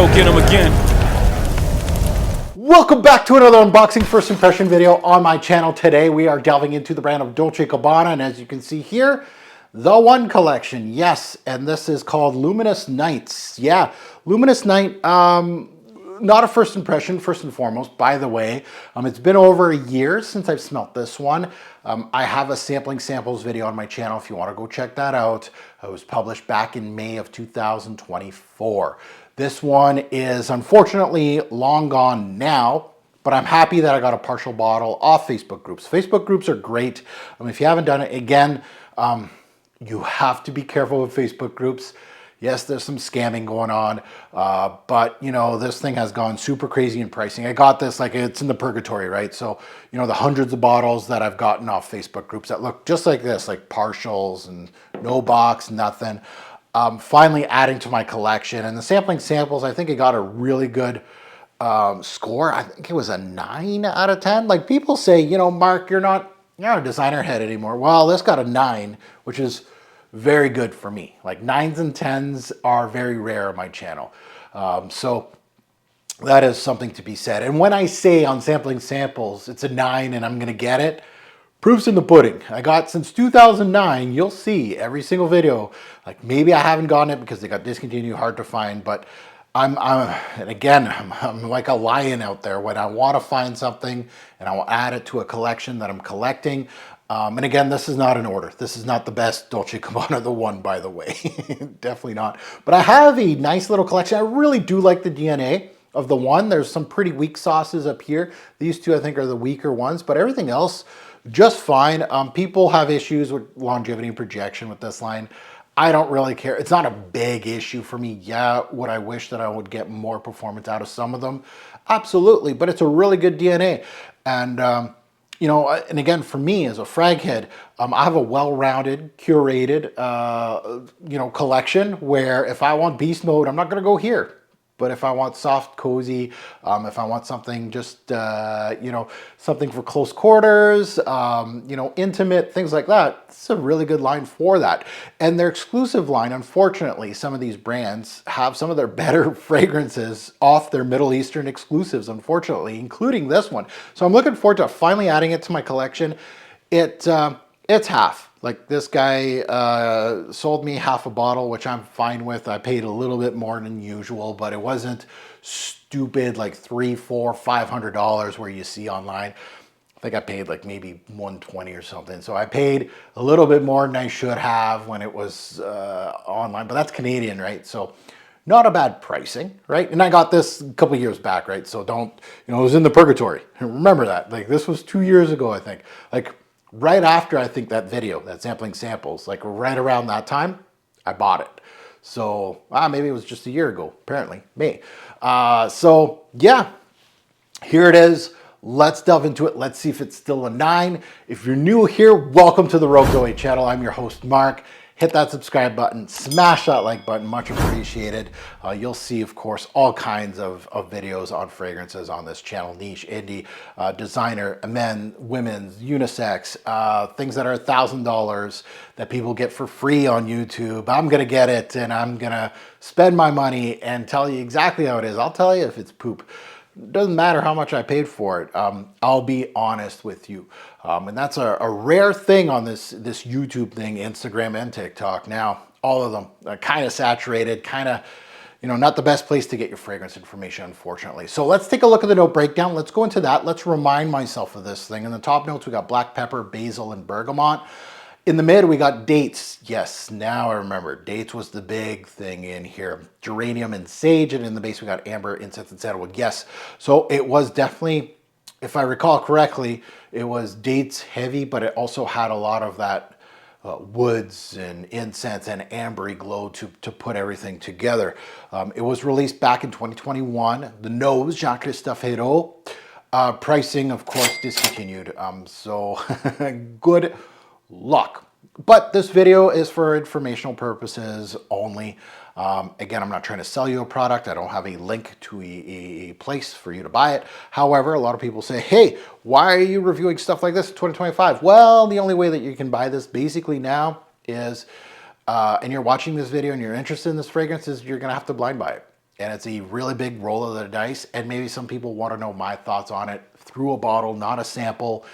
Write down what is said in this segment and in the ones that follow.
go get them again. Welcome back to another unboxing first impression video on my channel. Today we are delving into the brand of Dolce Gabbana, and as you can see here, the One Collection. Yes, and this is called Luminous Nights. Yeah, Luminous Night, not a first impression, first and foremost, by the way. It's been over a year since I've smelt this one. I have a sampling samples video on my channel if you want to go check that out. It was published back in May of 2024. This one is unfortunately long gone now, but I'm happy that I got a partial bottle off Facebook groups. Facebook groups are great. If you haven't done it, again, you have to be careful with Facebook groups. Yes, there's some scamming going on, but you know, this thing has gone super crazy in pricing. I got this like it's in the purgatory, right? So, you know, the hundreds of bottles that I've gotten off Facebook groups that look just like this, like partials and no box, nothing. Finally adding to my collection, and the sampling samples, I think it got a really good score. I think it was a 9 out of 10. Like people say, you know, Mark, you're not a designer head anymore. Well, this got a 9, which is very good for me. Like 9s and 10s are very rare on my channel. So that is something to be said. And when I say on sampling samples, it's a 9 and I'm gonna get it, proof's in the pudding. I got since 2009, you'll see every single video, like maybe I haven't gotten it because they got discontinued, hard to find, but I'm like a lion out there when I want to find something and I will add it to a collection that I'm collecting. And again, this is not an order. This is not the best Dolce Gabbana, the one, by the way. Definitely not. But I have a nice little collection. I really do like the DNA of the one. There's some pretty weak sauces up here. These two, I think, are the weaker ones, but everything else, just fine. People have issues with longevity and projection with this line. I don't really care. It's not a big issue for me. Yeah, would I wish that I would get more performance out of some of them? Absolutely, but it's a really good DNA. And, you know, and again, for me as a frag head, I have a well-rounded, curated, you know, collection where if I want beast mode, I'm not going to go here. But if I want soft, cozy, if I want something just, you know, something for close quarters, you know, intimate, things like that, it's a really good line for that. And their exclusive line, unfortunately, some of these brands have some of their better fragrances off their Middle Eastern exclusives, unfortunately, including this one. So I'm looking forward to finally adding it to my collection. It's half. Like this guy sold me half a bottle, which I'm fine with. I paid a little bit more than usual, but it wasn't stupid like $300, $400, $500 where you see online. I think I paid like maybe $120 or something. So I paid a little bit more than I should have when it was online, but that's Canadian, right? So not a bad pricing, right? And I got this a couple years back, right? So don't, you know, it was in the purgatory. Remember that. Like this was 2 years ago, I think. Like right after, I think, that video, that sampling samples, like right around that time, I bought it. So maybe it was just a year ago, apparently, May. So yeah, here it is. Let's delve into it. Let's see if it's still a 9. If you're new here, welcome to the Rogue to A channel. I'm your host, Mark. Hit that subscribe button, smash that like button, much appreciated. You'll see, of course, all kinds of videos on fragrances on this channel, niche, indie, designer, men, women's, unisex, things that are $1,000 that people get for free on YouTube. I'm gonna get it and I'm gonna spend my money and tell you exactly how it is. I'll tell you if it's poop. It doesn't matter how much I paid for it. I'll be honest with you. And that's a rare thing on this YouTube thing, Instagram and TikTok. Now, all of them are kind of saturated, kind of, you know, not the best place to get your fragrance information, unfortunately. So let's take a look at the note breakdown. Let's go into that. Let's remind myself of this thing. In the top notes, we got black pepper, basil, and bergamot. In the mid, we got dates. Yes, now I remember. Dates was the big thing in here. Geranium and sage, and in the base, we got amber, incense, and sandalwood. Yes, so it was definitely, if I recall correctly, it was dates heavy, but it also had a lot of that woods and incense and ambery glow to put everything together. It was released back in 2021. The nose, Jean-Christophe Hérault. Pricing, of course, discontinued. So good luck. But this video is for informational purposes only. Again, I'm not trying to sell you a product. I don't have a link to a place for you to buy it. However, a lot of people say, hey, why are you reviewing stuff like this in 2025? Well, the only way that you can buy this basically now is, and you're watching this video and you're interested in this fragrance, is you're gonna have to blind buy it. and it's a really big roll of the dice. And maybe some people want to know my thoughts on it through a bottle, not a sample.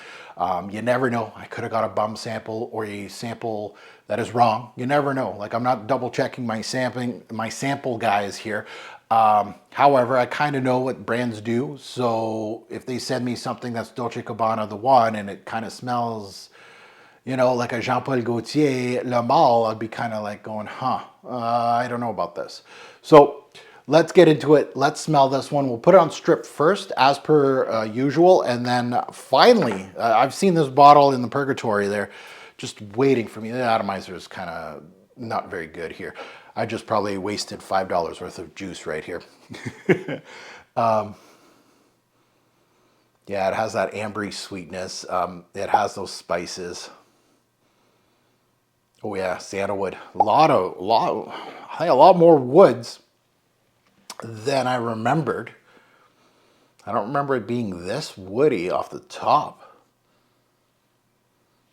You never know. I could have got a bum sample or a sample that is wrong. You never know. Like, I'm not double checking my sample guys here. However, I kind of know what brands do. So if they send me something that's Dolce Gabbana the one and it kind of smells, you know, like a Jean-Paul Gaultier Le Male, I'd be kind of like going, I don't know about this. So let's get into it. Let's smell this one. We'll put it on strip first, as per usual. And then finally, I've seen this bottle in the purgatory there, just waiting for me. The atomizer is kind of not very good here. I just probably wasted $5 worth of juice right here. Yeah, it has that ambery sweetness. It has those spices. Oh yeah, sandalwood. I think a lot more woods than I remembered. I don't remember it being this woody off the top.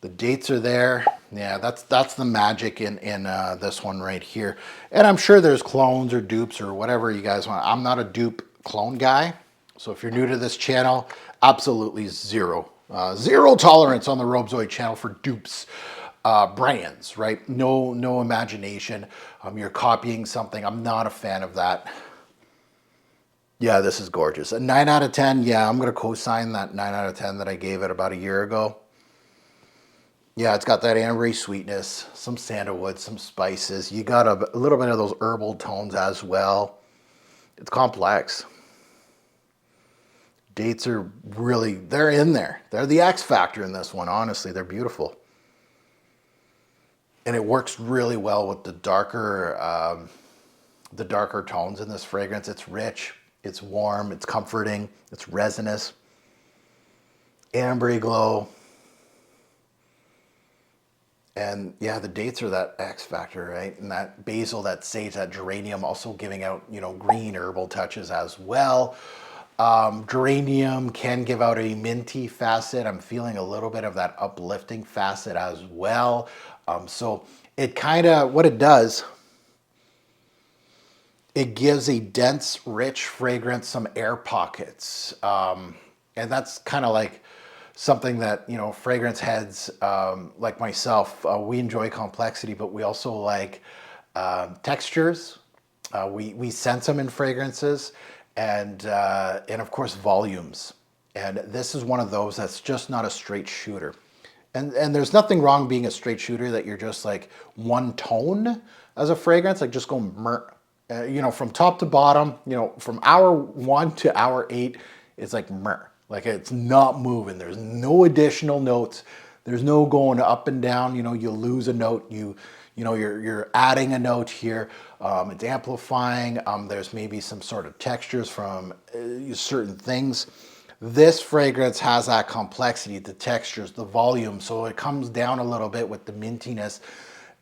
The dates are there. Yeah, that's the magic in this one right here. And I'm sure there's clones or dupes or whatever you guys want. I'm not a dupe clone guy. So if you're new to this channel, absolutely zero tolerance on the Robezoid channel for dupes. Brands, right? No imagination. You're copying something. I'm not a fan of that. Yeah, this is gorgeous. A 9 out of 10. Yeah, I'm going to co-sign that 9 out of 10 that I gave it about a year ago. Yeah, it's got that ambery sweetness, some sandalwood, some spices. You got a little bit of those herbal tones as well. It's complex. Dates are really, they're in there. They're the X factor in this one, honestly. They're beautiful. And it works really well with the darker tones in this fragrance. It's rich, it's warm, it's comforting, it's resinous, ambery glow. And yeah, the dates are that X factor, right? And that basil, that sage, that geranium also giving out, you know, green herbal touches as well. Geranium can give out a minty facet. I'm feeling a little bit of that uplifting facet as well. So it kind of, what it does, it gives a dense, rich fragrance, some air pockets. And that's kind of like something that, you know, fragrance heads like myself, we enjoy complexity, but we also like textures. We sense them in fragrances, and of course volumes. And this is one of those that's just not a straight shooter. And there's nothing wrong being a straight shooter, that you're just like one tone as a fragrance, like just going you know, from top to bottom, you know, from hour 1 to hour 8, it's like like it's not moving. There's no additional notes. There's no going up and down. You know, you lose a note. You know, you're adding a note here. It's amplifying. There's maybe some sort of textures from certain things. This fragrance has that complexity, the textures, the volume. So it comes down a little bit with the mintiness,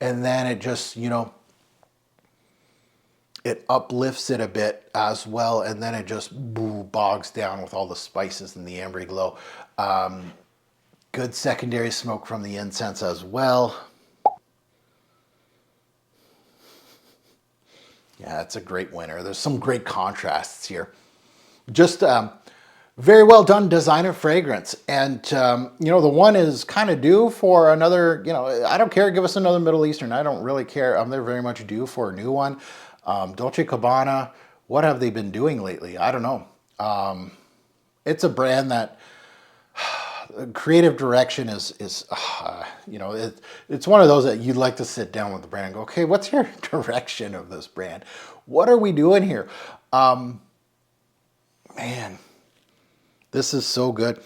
and then it just, you know, it uplifts it a bit as well, and then it just bogs down with all the spices and the ambery glow. Good secondary smoke from the incense as well. Yeah, it's a great winner. There's some great contrasts here. Just very well done designer fragrance. And, you know, the one is kind of due for another, you know, I don't care. Give us another Middle Eastern. I don't really care. They're very much due for a new one. Dolce Gabbana, what have they been doing lately? I don't know. It's a brand that creative direction is you know, it's one of those that you'd like to sit down with the brand and go, okay, what's your direction of this brand? What are we doing here? Man, this is so good.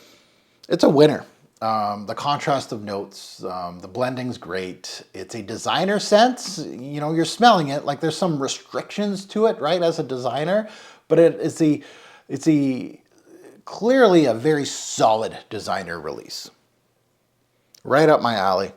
It's a winner. The contrast of notes, the blending's great. It's a designer sense. You know, you're smelling it like there's some restrictions to it, right, as a designer, but it's clearly a very solid designer release. Right up my alley.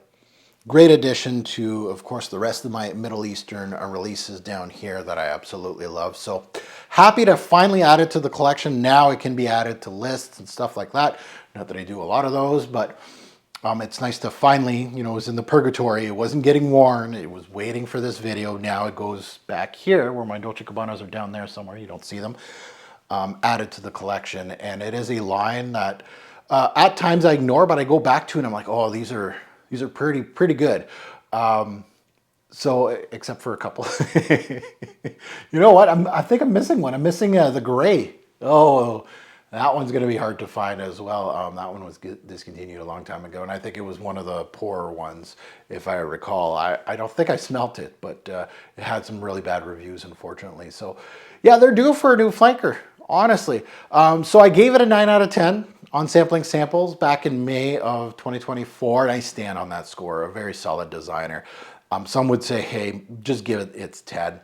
Great addition to, of course, the rest of my Middle Eastern releases down here that I absolutely love. So happy to finally add it to the collection. Now it can be added to lists and stuff like that. Not that I do a lot of those, but It's nice to finally, you know, it was in the purgatory. It wasn't getting worn. It was waiting for this video. Now it goes back here where my Dolce Gabbanas are down there somewhere. You don't see them. Added to the collection. And it is a line that at times I ignore, but I go back to and I'm like, oh, these are pretty good. So except for a couple. You know what? I think I'm missing one. I'm missing the gray. Oh, that one's going to be hard to find as well. That one was discontinued a long time ago, and I think it was one of the poorer ones, if I recall. I don't think I smelt it, but it had some really bad reviews, unfortunately. So, yeah, they're due for a new flanker, honestly. So I gave it a 9 out of 10 on Sampling Samples back in May of 2024, and I stand on that score. A very solid designer. Some would say, hey, just give it its 10.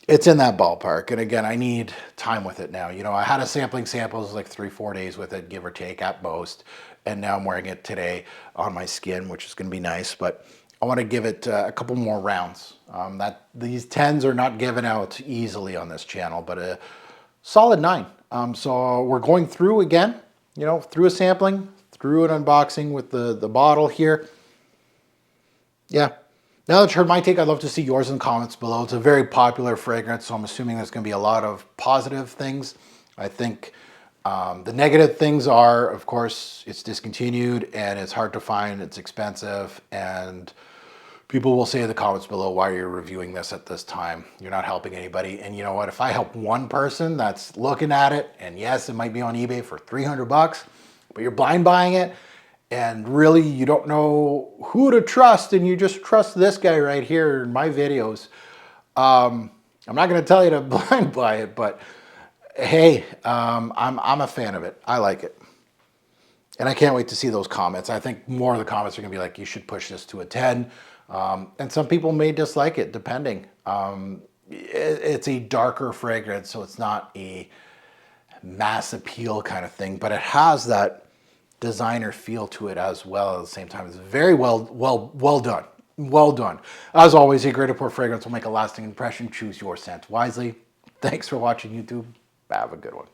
It's in that ballpark. And again, I need time with it now. You know, I had a Sampling Samples like 3-4 days with it, give or take at most. And now I'm wearing it today on my skin, which is going to be nice. But I want to give it a couple more rounds. These 10s are not given out easily on this channel, but a solid 9. So we're going through again, you know, through a sampling, through an unboxing with the bottle here. Yeah. Now that you heard my take, I'd love to see yours in the comments below. It's a very popular fragrance, so I'm assuming there's going to be a lot of positive things. I think the negative things are, of course, it's discontinued and it's hard to find, it's expensive, and people will say in the comments below, why are you reviewing this at this time? You're not helping anybody. And you know what? If I help one person that's looking at it, and yes, it might be on eBay for 300 bucks, but you're blind buying it, and really you don't know who to trust, and you just trust this guy right here in my videos. I'm not going to tell you to blind buy it, but hey, I'm a fan of it. I like it. And I can't wait to see those comments. I think more of the comments are going to be like, you should push this to a 10. And some people may dislike it, depending. It's a darker fragrance, so it's not a mass appeal kind of thing, but it has that designer feel to it as well. At the same time, it's very well done. Well done. As always, a great import fragrance will make a lasting impression. Choose your scent wisely. Thanks for watching, YouTube. Have a good one.